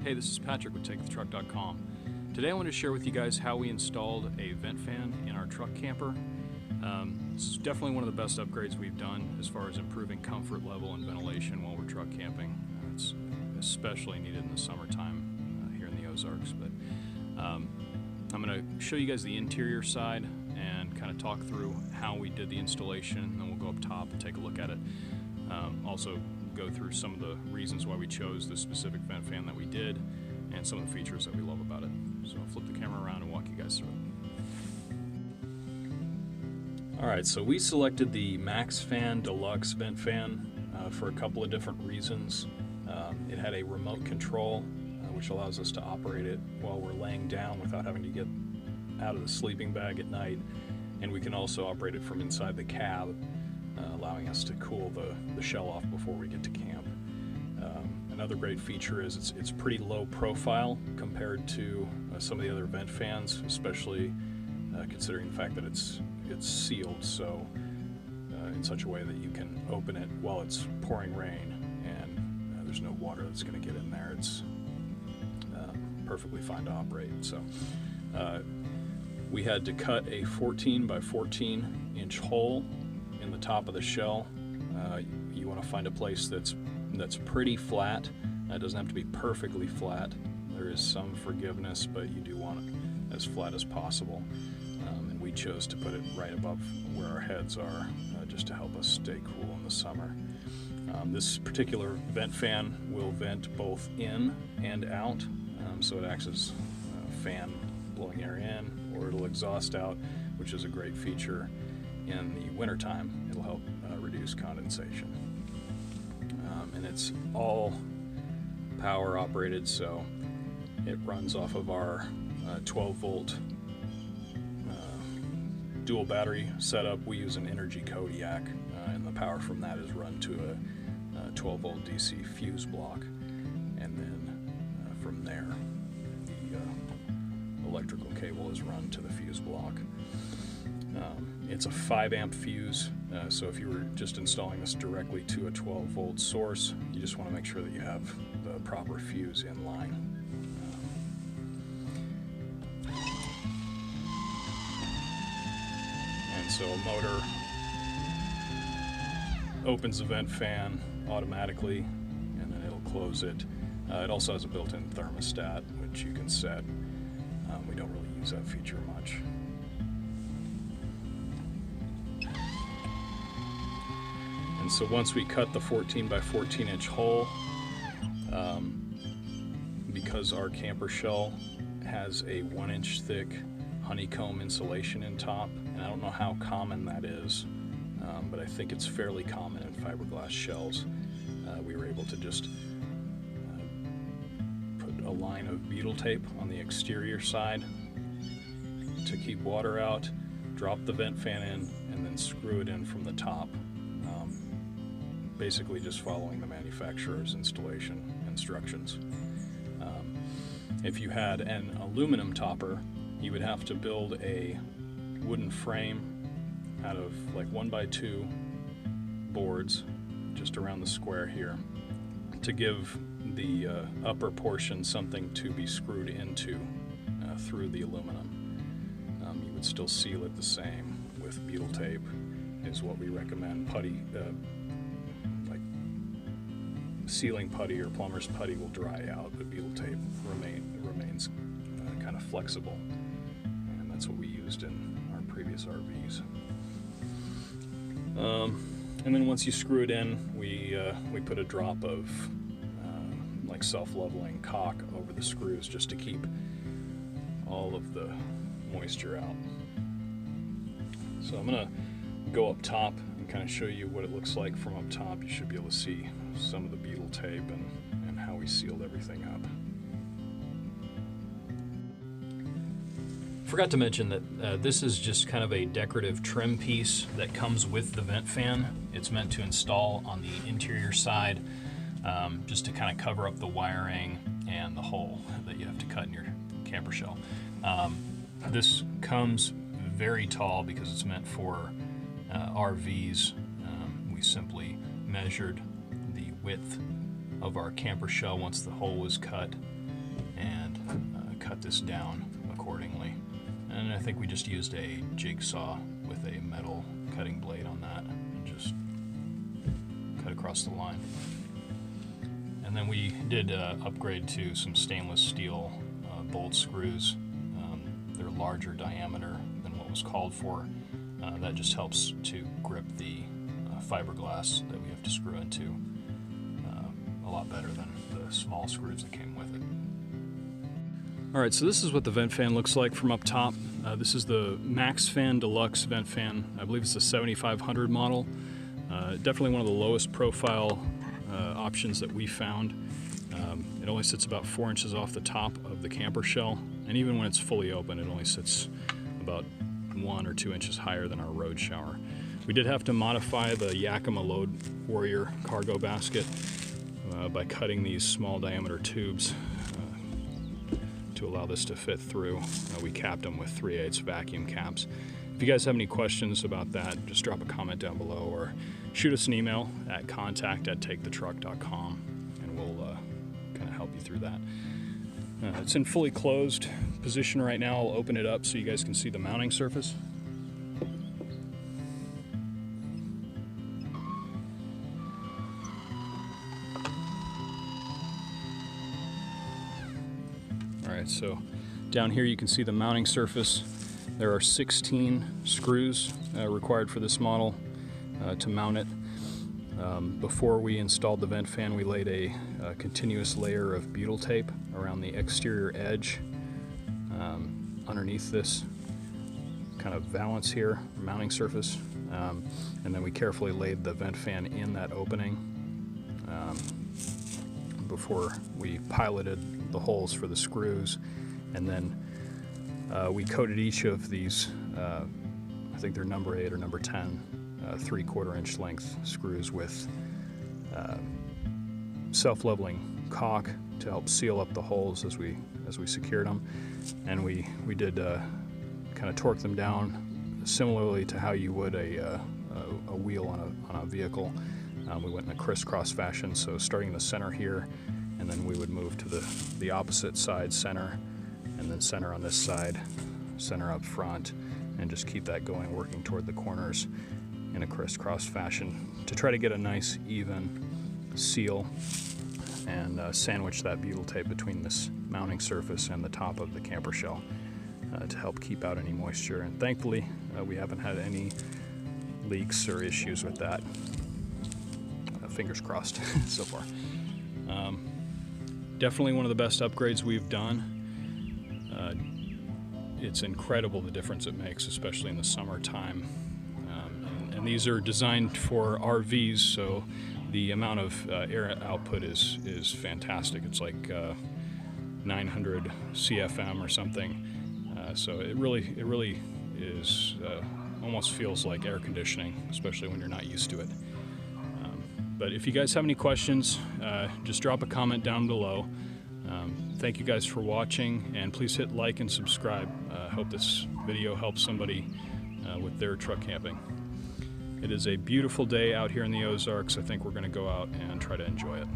Hey, this is Patrick with TakeTheTruck.com. Today I want to share with you guys how we installed a vent fan in our truck camper. This is definitely one of the best upgrades we've done as far as improving comfort level and ventilation while we're truck camping. It's especially needed in the summertime here in the Ozarks. But I'm going to show you guys the interior side and kind of talk through how we did the installation, and then we'll go up top and take a look at it. Also go through some of the reasons why we chose the specific vent fan that we did and some of the features that we love about it. So I'll flip the camera around and walk you guys through it. Alright, so we selected the MaxxFan Deluxe vent fan for a couple of different reasons. It had a remote control which allows us to operate it while we're laying down without having to get out of the sleeping bag at night, and we can also operate it from inside the cab, allowing us to cool the shell off before we get to camp. Another great feature is it's pretty low profile compared to some of the other vent fans, especially considering the fact that it's sealed so in such a way that you can open it while it's pouring rain and there's no water that's going to get in there. It's perfectly fine to operate. So we had to cut a 14 by 14 inch hole in the top of the shell. You want to find a place that's pretty flat. It doesn't have to be perfectly flat. There is some forgiveness, but you do want it as flat as possible. And we chose to put it right above where our heads are, just to help us stay cool in the summer. This particular vent fan will vent both in and out, so it acts as a fan blowing air in, or it'll exhaust out, which is a great feature in the wintertime. It'll help reduce condensation. And it's all power operated, so it runs off of our 12 volt dual battery setup. We use an Energy Kodiak, and the power from that is run to a 12 volt DC fuse block, and then from there the electrical cable is run to the fuse block. It's a 5 amp fuse, so if you were just installing this directly to a 12 volt source, you just want to make sure that you have the proper fuse in line. And so a motor opens the vent fan automatically, and then it'll close it. It also has a built-in thermostat, which you can set. We don't really use that feature much. And so once we cut the 14 by 14 inch hole, because our camper shell has a 1 inch thick honeycomb insulation in top, and I don't know how common that is, but I think it's fairly common in fiberglass shells, we were able to just put a line of butyl tape on the exterior side to keep water out, drop the vent fan in, and then screw it in from the top. Basically just following the manufacturer's installation instructions. If you had an aluminum topper, you would have to build a wooden frame out of like 1x2 boards just around the square here to give the upper portion something to be screwed into through the aluminum. You would still seal it the same with butyl tape is what we recommend. Putty, like sealing putty or plumber's putty will dry out, but butyl tape remains kind of flexible, and that's what we used in our previous RVs. And then once you screw it in, we put a drop of like self-leveling caulk over the screws just to keep all of the moisture out. So I'm gonna go up top and kind of show you what it looks like from up top. You should be able to see some of the butyl tape and how we sealed everything up. Forgot to mention that this is just kind of a decorative trim piece that comes with the vent fan. It's meant to install on the interior side, just to kind of cover up the wiring and the hole that you have to cut in your camper shell. This comes very tall because it's meant for RVs. We simply measured the width of our camper shell once the hole was cut cut this down accordingly. And I think we just used a jigsaw with a metal cutting blade on that and just cut across the line. And then we did upgrade to some stainless steel bolt screws. They're larger diameter than what was called for. That just helps to grip the fiberglass that we have to screw into a lot better than the small screws that came with it. Alright, so this is what the vent fan looks like from up top. This is the MaxxFan Deluxe vent fan. I believe it's a 7500 model. Definitely one of the lowest profile options that we found. It only sits about 4 inches off the top of the camper shell, and even when it's fully open, it only sits about 1 or 2 inches higher than our road shower. We did have to modify the Yakima Load Warrior cargo basket by cutting these small diameter tubes to allow this to fit through. We capped them with 3/8 vacuum caps. If you guys have any questions about that, just drop a comment down below or shoot us an email at contact@takethetruck.com and we'll kind of help you through that. It's in fully closed position right now. I'll open it up so you guys can see the mounting surface. Alright, so down here you can see the mounting surface. There are 16 screws required for this model to mount it. Before we installed the vent fan, we laid a continuous layer of butyl tape around the exterior edge underneath this kind of valance here, mounting surface. And then we carefully laid the vent fan in that opening before we piloted the holes for the screws. And then we coated each of these, I think they're number 8 or number 10, 3/4 inch length screws with self-leveling caulk to help seal up the holes as we secured them. And we did kind of torque them down similarly to how you would a wheel on a vehicle. We went in a crisscross fashion, so starting in the center here, and then we would move to the opposite side, center, and then center on this side, center up front, and just keep that going, working toward the corners in a crisscross fashion to try to get a nice even seal and sandwich that butyl tape between this mounting surface and the top of the camper shell to help keep out any moisture. And thankfully we haven't had any leaks or issues with that. Fingers crossed so far. Definitely one of the best upgrades we've done. It's incredible the difference it makes, especially in the summertime. And these are designed for RVs, so the amount of air output is fantastic. It's like 900 CFM or something. So it really is almost feels like air conditioning, especially when you're not used to it. But if you guys have any questions, just drop a comment down below. Thank you guys for watching, and please hit like and subscribe. I hope this video helps somebody with their truck camping. It is a beautiful day out here in the Ozarks. I think we're going to go out and try to enjoy it.